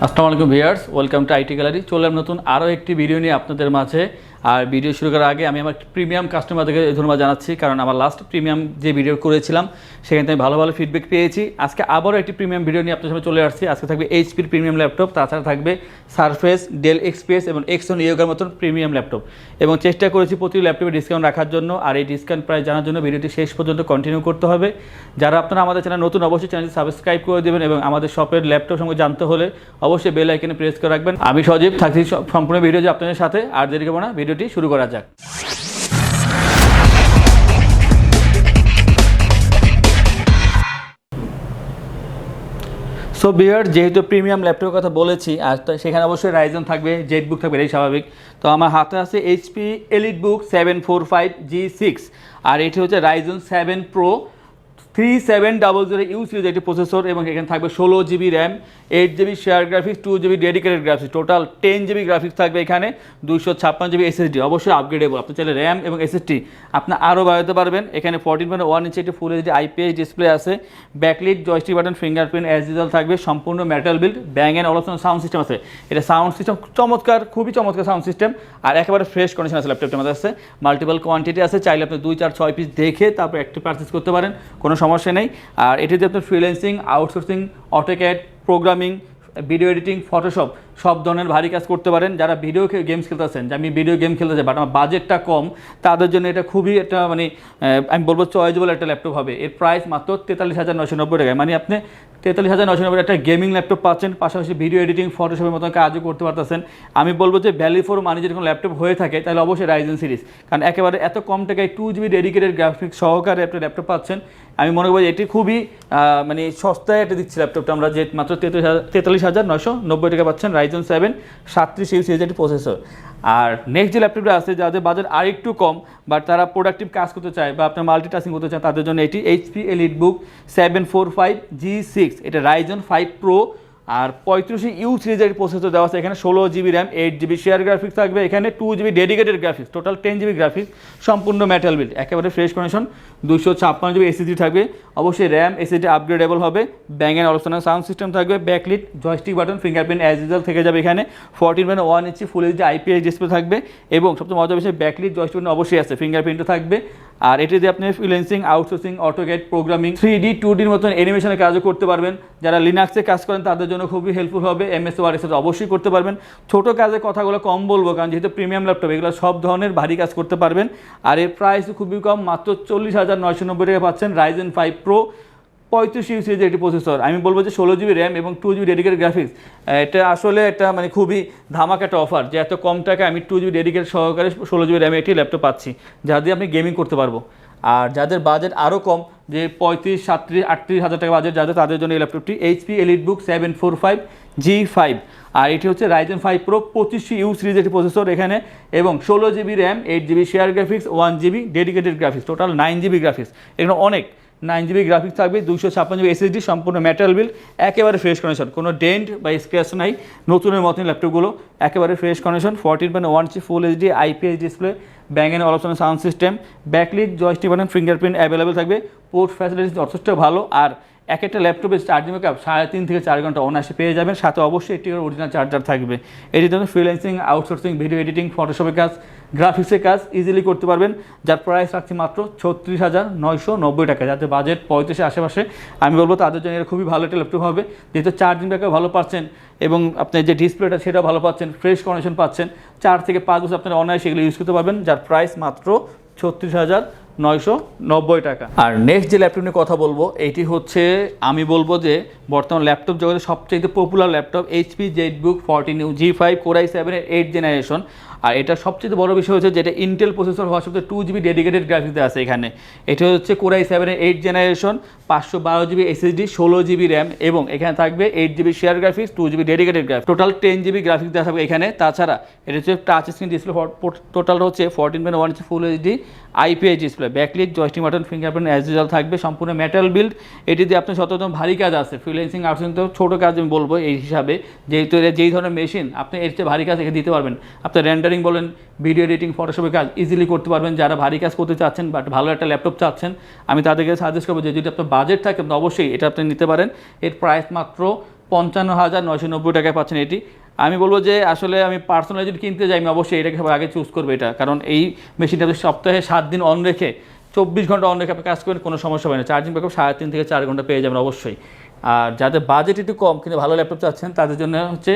আসসালামু আলাইকুম viewers, welcome to IT gallery. চললাম নতুন আরও একটি ভিডিও নিয়ে আপনাদের মাঝে। আর ভিডিও শুরু করার আগে আমি আমার প্রিমিয়াম কাস্টমারদেরকে ধন্যবাদ জানাচ্ছি, কারণ আমার লাস্ট প্রিমিয়াম যে ভিডিও করেছিলাম সেখানে আমি ভালো ভালো ফিডব্যাক পেয়েছি। আজকে আবারও একটি প্রিমিয়াম ভিডিও নিয়ে আপনার সামনে চলে আসছি। আজকে থাকবে এইচপির প্রিমিয়াম ল্যাপটপ, তাছাড়া থাকবে সারফেস, ডেল এক্সপিএস এবং এক্সন ইয়োগার মতন প্রিমিয়াম ল্যাপটপ। এবং চেষ্টা করেছি প্রতি ল্যাপটপে ডিসকাউন্ট রাখার জন্য। আর এই ডিসকাউন্ট প্রাইস জানার জন্য ভিডিওটি শেষ পর্যন্ত কন্টিনিউ করতে হবে। যারা আপনারা আমাদের চ্যানেল নতুন, অবশ্যই চ্যানেলটি সাবস্ক্রাইব করে দেবেন এবং আমাদের শপের ল্যাপটপ সঙ্গে জানতে হলে অবশ্যই বেল আইকনে প্রেস করে রাখবেন। আমি সজীব থাকছি সম্পূর্ণ ভিডিও যে আপনাদের সাথে। আর দেরি করব না, ভিডিওটি শুরু করা যাক। সো ভিউয়ার, যেহেতু প্রিমিয়াম ল্যাপটপের কথা বলেছি, আর সেখানে অবশ্যই রাইজন থাকবে, জেটবুক থাকবে, এটাই স্বাভাবিক। তো আমার হাতে আছে এইচপি এলিটবুক 745G6, আর এটি হচ্ছে রাইজন 7 প্রো 3700 সিরিজ একটি প্রসেসর। এবং এখানে থাকবে 16GB RAM, 8GB share graphics, 2GB dedicated graphics, total 10GB graphics থাকবে এখানে, 256GB SSD, অবশ্যই আপগ্রেডেবল। আপনি চাইলে র্যাম এবং SSD আপনি আরও বাড়াতে পারবেন। এখানে 14.1 ইঞ্চি একটি ফুল এইচডি IPS ডিসপ্লে আছে, backlit, joystick button, fingerprint as usual থাকবে, সম্পূর্ণ metal build, Bang and Olufsen sound system আছে। এটা সাউন্ড সিস্টেম চমৎকার, খুবই চমৎকার সাউন্ড সিস্টেম, আর একেবারে ফ্রেশ কন্ডিশন আছে ল্যাপটপটার মধ্যে। আছে মাল্টিপল কোয়ান্টিটি আছে, চাইলে আপনি 2, 4, 6 পিস দেখে তারপর একটু পারচেস করতে পারেন, কোনো সমস্যা নেই। আর এটিতে আপনার freelancing, outsourcing, AutoCAD, programming, video editing, Photoshop সব ধরনের ভারী কাজ করতে পারেন। যারা ভিডিও গেমস খেলতেছেন, যে আমি ভিডিও গেম খেলতে চাই বাট আমার বাজেটটা কম, তাদের জন্য এটা খুবই একটা আমি বলবো চয়েজেবল একটা ল্যাপটপ হবে। এর প্রাইস মাত্র 43,990 টাকায়। আপনি 43,990 একটা গেমিং ল্যাপটপ পাচ্ছেন, পাশাপাশি ভিডিও এডিটিং, ফটোশপের মতো কাজও করতে পারতেছেন। আমি বলবো যে ভ্যালু ফর মানি যেরকম ল্যাপটপ হয়ে থাকে, তাহলে অবশ্যই রাইজেন সিরিজ, কারণ একেবারে এত কম টাকায় 2GB ডেডিকেটেড গ্রাফিক্স সহকারে একটা ল্যাপটপ পাচ্ছেন। আমি মনে করি এটি খুবই সস্তায় এটা দিচ্ছি ল্যাপটপটা আমরা, যে মাত্র 43,990 টাকা পাচ্ছেন রাইজন 7 37 সিরিজ একটি প্রসেসর। আর নেক্সট যে ল্যাপটপটা আছে, যাদের বাজেট আরেকটু কম বাট তারা প্রোডাক্টিভ কাজ করতে চায় বা আপনার মাল্টিটাস্কিং করতে চান, তাদের জন্য এটি এইচপি এলিটবুক 745G6, এটা রাইজন 5 প্রো আর 35U সিরিজের প্রসেসর দেওয়া আছে। এখানে 16GB RAM, 8GB share graphics থাকবে, এখানে 2GB dedicated graphics, total 10GB graphics, সম্পূর্ণ মেটাল বিল্ড, একেবারে ফ্রেশ কন্ডিশন, 256GB SSD থাকবে, অবশ্যই র্যাম SSD আপগ্রেডেবল হবে, ব্যাং অ্যান্ড অলপশন সাউন্ড সিস্টেম থাকবে, backlit, joystick button, fingerprint as usual থেকে যাবে। এখানে 14.1 inch full HD IPS display থাকবে, এবং সবচেয়ে মজার বিষয় ব্যাকলিট, জয়স্টিক বাটন অবশ্যই আছে, ফিঙ্গারপ্রিন্টও থাকবে। আর এটি দিয়ে আপনি freelancing, outsourcing, AutoCAD, programming, 3D 2Dর মতন অ্যানিমেশনের কাজও করতে পারবেন। যারা লিনাক্সে কাজ করেন তাদের জন্য খুবই হেল্পফুল হবে। MS ওয়ার্ডের সাথে অবশ্যই করতে পারবেন। ছোটো কাজের কথাগুলো কম বলবো, কারণ যেহেতু প্রিমিয়াম ল্যাপটপ, এগুলো সব ধরনের ভারী কাজ করতে পারবেন। আর এর প্রাইস খুবই কম, মাত্র 40,990 টাকা পাচ্ছেন রাইজেন 5 প্রো 35U সিরিজের একটি প্রসেসর। আমি বলবো যে 16GB র্যাম এবং 2GB ডেডিকেটেড গ্রাফিক্স, এটা আসলে একটা খুবই ধামাক একটা অফার, যে এত কম টাকায় আমি 2GB ডেডিকেটেড সহকারে 16GB র্যামে একটি ল্যাপটপ পাচ্ছি, যা দিয়ে আপনি গেমিং করতে পারবো। আর যাদের বাজেট আরও কম, যে 35, 37, 38 হাজার টাকা বাজেট যাদের, তাদের জন্য এই ল্যাপটপটি এইচপি এলিটবুক 745G5, আর এটি হচ্ছে রাইজেন 5 প্রো 25U সিরিজ একটি প্রসেসর এখানে, এবং 16GB RAM, 8GB share graphics, 1GB dedicated graphics, total 9GB graphics. এখানে অনেক 9GB গ্রাফিক্স থাকবে, 256GB SSD, সম্পূর্ণ মেটাল বিল্ড, একেবারে ফ্রেশ কন্ডিশন, কোনো ডেন্ট বা স্ক্র্যাচ নাই, নতুনের মতন ল্যাপটপগুলো, একেবারে fresh condition, 14.1 inch full HD IPS display, Bang and Olufsen sound system, backlit, joystick button, fingerprint available থাকবে, পোর্ট ফ্যাসিলিটিস যথেষ্ট ভালো। আর এক একটা ল্যাপটপের চার্জিং ব্যাকআপ 3.5 থেকে 4 ঘন্টা অনায়াসে পেয়ে যাবেন, সাথে অবশ্যই একটি অরিজিনাল চার্জার থাকবে। এটির জন্য ফ্রিল্যান্সিং, আউটসোর্সিং, ভিডিও এডিটিং, ফটোশপের কাজ, গ্রাফিক্সের কাজ ইজিলি করতে পারবেন, যার প্রাইস রাখছি মাত্র 36,990 টাকা। যাতে বাজেট 35-এর আশেপাশে, আমি বলবো তাদের জন্য এটা খুবই ভালো একটা ল্যাপটপ হবে, যেহেতু চার্জিং ব্যাকআপ ভালো পাচ্ছেন এবং আপনার যে ডিসপ্লেটা সেটা ভালো পাচ্ছেন, ফ্রেশ কন্ডিশন পাচ্ছেন, 4 থেকে 5 বছর আপনারা অনায়াসে এগুলো ইউজ করতে পারবেন, যার প্রাইস মাত্র 36,990 টাকা। আর নেক্সট যে ল্যাপটপ নিয়ে কথা বলবো, এটি হচ্ছে আমি বলবো যে বর্তমান ল্যাপটপ জগতে সবচেয়ে popular laptop, HP EliteBook 14U G5 Core i7-এর 8th জেনারেশন। আর এটা সবচেয়ে বড় বিষয় হচ্ছে যেটা ইন্টেল প্রসেসর হওয়া সত্ত্বেও 2GB ডেডিকেটেড গ্রাফিক্স আছে এখানে। এটা হচ্ছে Core i7-এর 8th generation, 512GB SSD, 16GB RAM, এবং এখানে থাকবে 8GB share graphics, 2GB dedicated graphics, total 10GB graphics দেওয়া থাকবে এখানে। তাছাড়া এটা হচ্ছে টাচ স্ক্রিন ডিসপ্লে, টোটাল হচ্ছে 14.1 inch full HD IPS display, backlit, joystick button, fingerprint as usual থাকবে, সম্পূর্ণ মেটাল বিল্ড। এটি দিয়ে আপনার সচেতন ভারী কাজ আছে, ফ্রিল্যান্সিং, আউটসোর্সিং, তো ছোটো কাজ আমি বলবো এই হিসাবে, যেহেতু যেই ধরনের মেশিন আপনি এর চেয়ে ভারী কাজ এখানে দিতে পারবেন। আপনার রেন্ডারিং বলেন, ভিডিও এডিটিং, ফটোশপের কাজ ইজিলি করতে পারবেন। যারা ভারী কাজ করতে চাচ্ছেন বাট ভালো একটা ল্যাপটপ চাচ্ছেন, আমি তাদেরকে সাজেস্ট করবো যে যদি আপনার বাজেট থাকে আপনি অবশ্যই এটা আপনি নিতে পারেন। এর প্রাইস মাত্র 55,990 টাকায় পাচ্ছেন এটি। আমি বলবো যে আসলে আমি পার্সোনালি যদি কিনতে যাই আমি অবশ্যই এটাকে সবার আগে চুজ করবো এটা, কারণ এই মেশিনটা আপনি সপ্তাহে 7 দিন অন রেখে 24 ঘন্টা অন রেখে আপনি কাজ করেন, কোনো সমস্যা হয় না। চার্জিং ব্যাকআপ 3.5 থেকে 4 ঘন্টা পেয়ে যাবেন অবশ্যই। আর যাদের বাজেট একটু কম কিন্তু ভালো ল্যাপটপ চাচ্ছেন তাদের জন্য হচ্ছে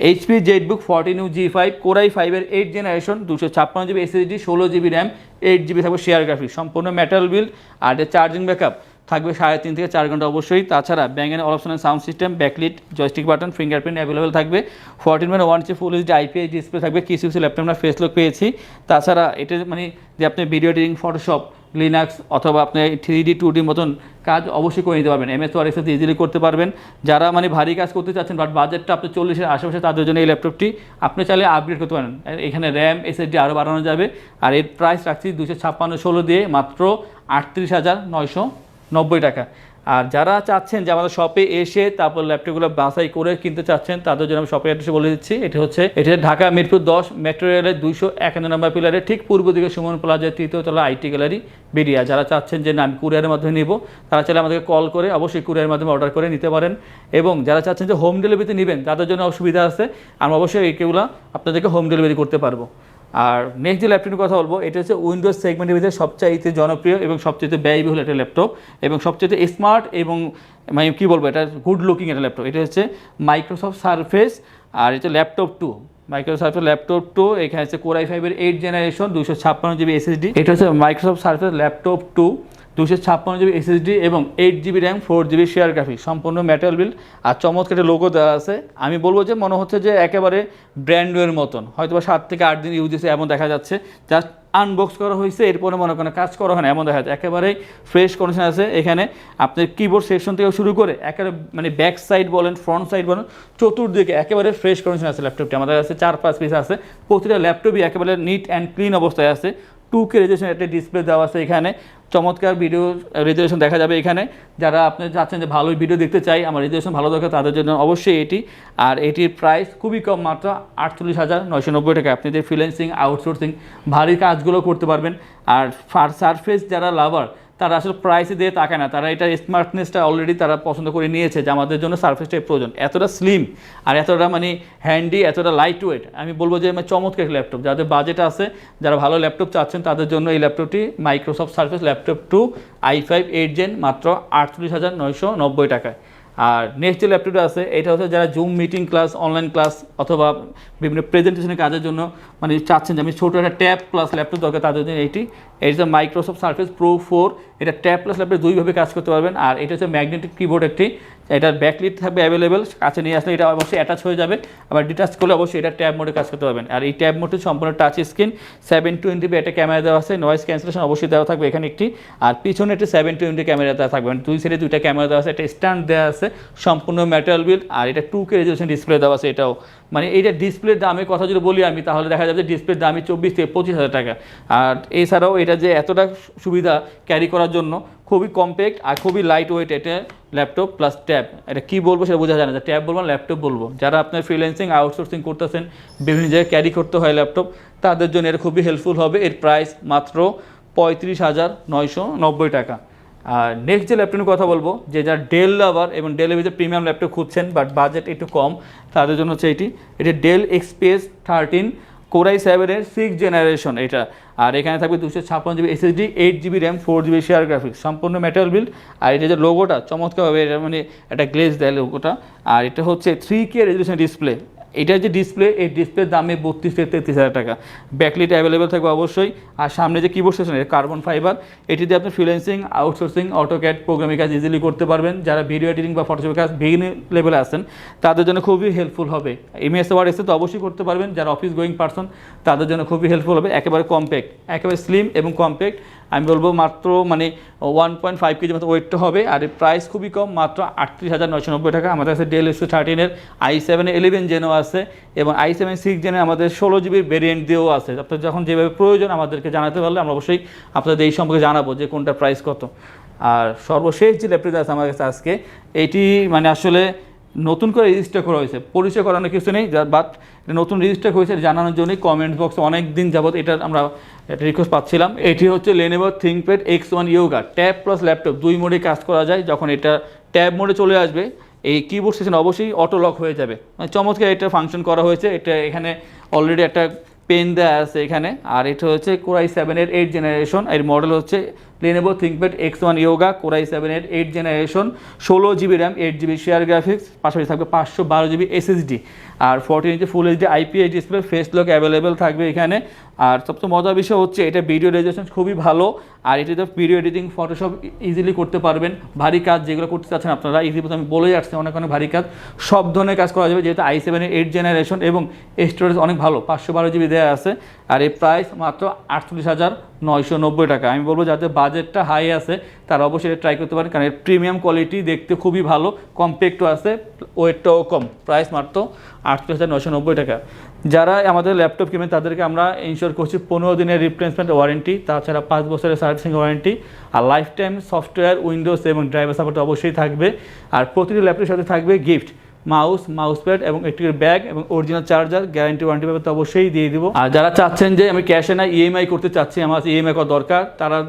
এইচপি জেটবুক 14U G5 কোরাই 5-এর 8 generation, 256 GB SSD, 16 GB RAM, 8 GB থাকবে শেয়ার গ্রাফিক্স, সম্পূর্ণ মেটাল বিল্ড। আর এর চার্জিং ব্যাকআপ থাকবে 3.5 থেকে 4 ঘন্টা অবশ্যই। তাছাড়া Bang and optional sound system, backlit, joystick button, fingerprint available থাকবে। 14.1 inch full HD IPS display থাকবে। কিছু ল্যাপটপ আমরা ফেস লক পেয়েছি। তাছাড়া এটা মানে যে আপনি ভিডিও এডিটিং, ফটোশপ, লিনাক্স অথবা আপনি 3D 2D মতন কাজ অবশ্যই করে নিতে পারবেন। MS ওয়ার্ড এক্সেল ইজিলি করতে পারবেন। যারা মানে ভারী কাজ করতে চাচ্ছেন বাট বাজেটটা আপনার 40-এর আশেপাশে, তাদের জন্য এই ল্যাপটপটি আপনি চাইলে আপগ্রেড করতে পারেন। এখানে র্যাম এসএসডি আরও বাড়ানো যাবে। আর এর প্রাইস রাখছি 256/16 দিয়ে মাত্র 38,990 টাকা। আর যারা চাচ্ছেন যে আমাদের শপে এসে তারপর ল্যাপটপগুলো বাছাই করে কিনতে চাচ্ছেন তাদের জন্য আমি শপের অ্যাড্রেসে বলে দিচ্ছি। এটা ঢাকা মিরপুর 10 মেট্রো রেলের 251 নম্বর পিলারে ঠিক পূর্ব দিকে সুমন প্লাজার 3য় তলা আইটি গ্যালারি বেরিয়া। যারা চাচ্ছেন যে না আমি কুরিয়ারের মাধ্যমে নিব তারা চাইলে আমাদেরকে কল করে অবশ্যই কুরিয়ারের মাধ্যমে অর্ডার করে নিতে পারেন। এবং যারা চাচ্ছেন যে হোম ডেলিভারিতে নেবেন তাদের জন্য অসুবিধা আছে, আমরা অবশ্যই এইগুলো আপনাদেরকে হোম ডেলিভারি করতে পারবো। আর নেক্সট যে ল্যাপটপের কথা বলবো এটা হচ্ছে উইন্ডোজ সেগমেন্টের ভিতরে সবচাইতে জনপ্রিয় এবং সবচেয়ে ব্যয়বহুল একটা ল্যাপটপ এবং সবচেয়ে স্মার্ট এবং মানে কী বলবো এটা গুড লুকিং একটা ল্যাপটপ। এটা হচ্ছে মাইক্রোসফট সারফেস আর এটা ল্যাপটপ 2, মাইক্রোসফট ল্যাপটপ 2। এখানে হচ্ছে কোরাই 5-এর 8 জেনারেশন, 256 জিবি এসএসডি। এটা হচ্ছে Microsoft surface laptop 2, 256 GB SSD এবং 8 GB RAM, 4 GB share graphics, সম্পূর্ণ মেটাল বিল্ড। আর চমৎকার একটা লোগো দেওয়া আছে। আমি বলবো যে মনে হচ্ছে যে একেবারে ব্র্যান্ডের মতন, হয়তো 7 থেকে 8 দিন ইউজ হয়েছে এমন দেখা যাচ্ছে। জাস্ট আনবক্স করা হয়েছে এরপরে মনে করেন কাজ করা হয় না এমন দেখা যাচ্ছে। একেবারেই ফ্রেশ কন্ডিশন আছে। এখানে আপনার কিবোর্ড সেকশন থেকে শুরু করে একেবারে মানে ব্যাক সাইড বলেন, ফ্রন্ট সাইড বলেন, চতুর্দিকে একেবারে ফ্রেশ কন্ডিশন আছে ল্যাপটপটি। আমাদের কাছে 4-5 পিস আছে। প্রতিটা ল্যাপটপই একেবারে নিট অ্যান্ড ক্লিন অবস্থায় আছে। 2K রেজুলেশন একটা ডিসপ্লে দেওয়া আছে এখানে, চমৎকার ভিডিও রেজুলেশন দেখা যাবে এখানে। যারা আপনি চাচ্ছেন যে ভালো ভিডিও দেখতে চাই, আমার রেজুলেশন ভালো দরকার, তাদের জন্য অবশ্যই এটি। আর এটির প্রাইস খুবই কম, মাত্র 48,990 টাকা। আপনি যে ফ্রিল্যান্সিং, আউটসোর্সিং, ভারী কাজগুলো করতে পারবেন। আর সারফেস যারা লাভার তারা আসলে প্রাইসে দিয়ে তাকায় না, তারা এটা স্মার্টনেসটা অলরেডি তারা পছন্দ করে নিয়েছে যে আমাদের জন্য সারফেসটাই প্রয়োজন। এতটা স্লিম আর এতটা মানে হ্যান্ডি, এতটা লাইট ওয়েট, আমি বলবো যে চমৎকার ল্যাপটপ। যাদের বাজেট আছে, যারা ভালো ল্যাপটপ চাচ্ছেন তাদের জন্য এই ল্যাপটপটি Microsoft surface laptop 2 i5 8 gen মাত্র 48,990 টাকায়। আর নেক্সট যে ল্যাপটপটা আছে এটা হচ্ছে যারা zoom meeting class, online class অথবা বিভিন্ন প্রেজেন্টেশনের কাজের জন্য মানে চাচ্ছেন যে আমি ছোটো একটা ট্যাব প্লাস ল্যাপটপ দরকার, তাদের জন্য এইটি। এটা হচ্ছে মাইক্রোসফট সারফেস প্রো 4। এটা ট্যাব প্লাস ল্যাপটপ দুইভাবে কাজ করতে পারবেন। আর এটা হচ্ছে ম্যাগনেটিক কিবোর্ড একটি, এটার ব্যাকলিট থাকবে অ্যাভেলেবেল। কাছে নিয়ে আসলে এটা অবশ্যই অ্যাটাচ হয়ে যাবে, আবার ডিটাচ করলে অবশ্যই এটা ট্যাব মোডে কাজ করতে পারবেন। আর এই ট্যাব মোডটি সম্পূর্ণ টাচ স্ক্রিন, 720p একটা ক্যামেরা দেওয়া আছে, নয়েজ ক্যান্সেলেশন অবশ্যই দেওয়া থাকবে এখানে একটি। আর পিছনে একটি 720 ক্যামেরা দেওয়া থাকবে, মানে দুই সাইডে দুইটা ক্যামেরা দেওয়া আছে, একটা স্ট্যান্ড দেওয়া আছে, সম্পূর্ণ মেটাল বিল্ড। আর এটা 2K রেজুলেশন ডিসপ্লে দেওয়া আছে এটাও। মানে এইটা ডিসপ্লের দামের কথা যদি বলি আমি, তাহলে দেখা যাবে ডিসপ্লের দামই 24 থেকে 25 হাজার টাকা। আর এছাড়াও এটা যে এতটা সুবিধা ক্যারি করার জন্য খুবই কম্প্যাক্ট আর খুবই লাইট ওয়েট এটা ল্যাপটপ প্লাস ট্যাব। এটা কী বলবো সেটা বোঝা যায় না, ট্যাব বলবো ল্যাপটপ বলবো। যারা আপনার ফ্রিল্যান্সিং, আউটসোর্সিং করতেছেন, বিভিন্ন জায়গায় ক্যারি করতে হয় ল্যাপটপ, তাদের জন্য এটা খুবই হেল্পফুল হবে। এর প্রাইস মাত্র 35,990 টাকা। আর নেক্সট যে ল্যাপটপের কথা বলবো, যে যারা ডেল লাভার এবং ডেলের ভিতরে প্রিমিয়াম ল্যাপটপ খুঁজছেন বাট বাজেট একটু কম, তাদের জন্য হচ্ছে এটা ডেল এক্সপিএস 13 কোরাই 7-এর 6 জেনারেশন এটা। আর এখানে থাকবে 256 GB SSD, 8 GB RAM, 4 GB share graphics, সম্পূর্ণ মেটাল বিল্ড। আর এটা যে লোগোটা চমৎকারভাবে এটা মানে একটা গ্লেজ দেয় লোগোটা। আর এটা হচ্ছে 3K রেজুলেশন ডিসপ্লে। এটার যে ডিসপ্লে, এই ডিসপ্লের দামে 32 থেকে 33 হাজার টাকা। ব্যাকলিট অ্যাভেলেবেল থাকবে অবশ্যই। আর সামনে যে কিবোর্ড সেকশন, কার্বন ফাইবার, এটি দিয়ে আপনি ফ্রিল্যান্সিং, আউটসোর্সিং, অটোক্যাড, প্রোগ্রামিং কাজ ইজিলি করতে পারবেন। যারা ভিডিও এডিটিং বা ফটোশপের কাজ বিগিনার লেভেলে আছেন তাদের জন্য খুবই হেল্পফুল হবে। MS ওয়ার্ড এক্সেল তো অবশ্যই করতে পারবেন। যারা অফিস গোয়িং পারসন তাদের জন্য খুবই হেল্পফুল হবে। একেবারে কম্প্যাক্ট, একেবারে স্লিম এবং কম্প্যাক্ট। আমি বলবো মাত্র মানে 1.5 কেজি মতো ওয়েটটা হবে। আর এর প্রাইস খুবই কম, মাত্র 38,990 টাকা। আমাদের কাছে ডেল এক্সপি 13-এর i7 11 জেনও আছে এবং i7 6 জেনে আমাদের 16 জিবির ভেরিয়েন্ট দিয়েও আছে। আপনার যখন যেভাবে প্রয়োজন আমাদেরকে জানাতে পারলে আমরা অবশ্যই আপনাদের এই সম্পর্কে জানাবো যে কোনটা প্রাইস কত। আর সর্বশেষ যে ল্যাপটপটা আছে আমার কাছে আজকে, এটি মানে আসলে নতুন করে রেজিস্টার করা হয়েছে, পরিচয় করানোর কিছু নেই, বাট নতুন রেজিস্টার হয়েছে জানানোর জন্যই কমেন্ট বক্সে অনেক দিন যাবত এটা আমরা একটা রিকোয়েস্ট পাচ্ছিলাম। এটি হচ্ছে Lenovo ThinkPad X1 Yoga tab plus laptop দুই মোডে কাজ করা যায়। যখন এটা ট্যাব মোডে চলে আসবে এই কিবোর্ড সেকশন অবশ্যই অটো লক হয়ে যাবে, মানে চমৎকার এটা ফাংশন করা হয়েছে। এটা এখানে অলরেডি একটা পেন দেওয়া আছে এখানে। আর এটা হচ্ছে কোরাই 7-এর 8 জেনারেশন, এর মডেল হচ্ছে Lenovo ThinkPad X1 Yoga, core i 7-এর 8 generation, 16GB RAM, 8GB share graphics, পাশাপাশি থাকবে 512GB SSD, আর 14 inch full HD IPS display, face lock available থাকবে এখানে। আর সবচেয়ে মজার বিষয় হচ্ছে এটা ভিডিও রেজুলেশন খুবই ভালো, আর এটাতে ভিডিও এডিটিং ফটোশপ ইজিলি করতে পারবেন। ভারী কাজ যেগুলো করতে চাচ্ছেন আপনারা ইজিলি, আমি বলেই আসছি অনেক অনেক ভারী কাজ সব ধরনের কাজ করা যাবে, যেহেতু i7-এর 8 জেনারেশন এবং স্টোরেজ অনেক ভালো, 512GB দেওয়া আছে। আর এই প্রাইস মাত্র 48,990 টাকা। আমি বলবো যাদের বাজেটটা হাই আছে তারা অবশ্যই এটা ট্রাই করতে পারেন, কারণ এর প্রিমিয়াম কোয়ালিটি, দেখতে খুবই ভালো, কম্প্যাক্টও আছে, ওয়েটটাও কম। প্রাইস মাত্র 48,990 টাকা। যারা আমাদের ল্যাপটপ কিনবেন তাদেরকে আমরা ইনশিওর করছি 15 দিনের রিপ্লেসমেন্ট ওয়ারেন্টি, তাছাড়া 5 বছরের সার্ভিসিং ওয়ারেন্টি, আর লাইফ টাইম সফটওয়্যার, উইন্ডোজ এবং ড্রাইভার সাপোর্ট অবশ্যই থাকবে। আর প্রতিটি ল্যাপটপের সাথে থাকবে গিফট মাউস প্যাড এবং একটি ব্যাগ এবং অরিজিনাল চার্জার, গ্যারান্টি ওয়ারেন্টি ব্যাপারে তো অবশ্যই দিয়ে দিব। আর যারা চাচ্ছেন যে আমি ক্যাশে না ইএমআই করতে চাচ্ছি, আমার ইএমআই করা দরকার,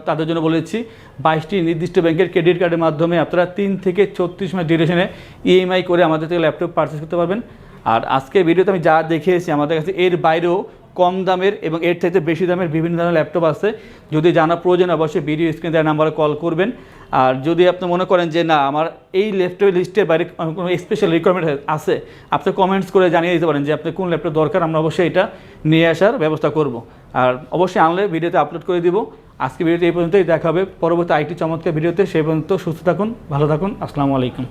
তাদের জন্য বলেছি 22টি নির্দিষ্ট ব্যাংকের ক্রেডিট কার্ডের মাধ্যমে আপনারা 3 থেকে 36 মাস ডিউরেশনে ইএমআই করে আমাদের থেকে ল্যাপটপ পারচেস করতে পারবেন। আর আজকে ভিডিওতে আমি যা দেখিয়েছি আমাদের কাছে এর বাইরেও কম দামের এবং এর থেকে বেশি দামের বিভিন্ন ধরনের ল্যাপটপ আছে। যদি জানা প্রয়োজন অবশ্যই ভিডিও স্ক্রিনে দেওয়া নাম্বারে কল করবেন। আর যদি আপনি মনে করেন যে না আমার এই ল্যাপটপের লিস্টের বাইরে কোনো স্পেশাল রিকোয়ারমেন্ট আছে, আপনি কমেন্টস করে জানিয়ে দিতে পারেন যে আপনি কোন ল্যাপটপ দরকার, আমরা অবশ্যই এটা নিয়ে আসার ব্যবস্থা করব। আর অবশ্যই আনলে ভিডিওতে আপলোড করে দিব। আজকে ভিডিওতে এই পর্যন্তই, দেখা হবে পরবর্তী আরেকটি চমৎকার ভিডিওতে। সেই পর্যন্ত সুস্থ থাকুন, ভালো থাকুন, আসসালামু আলাইকুম।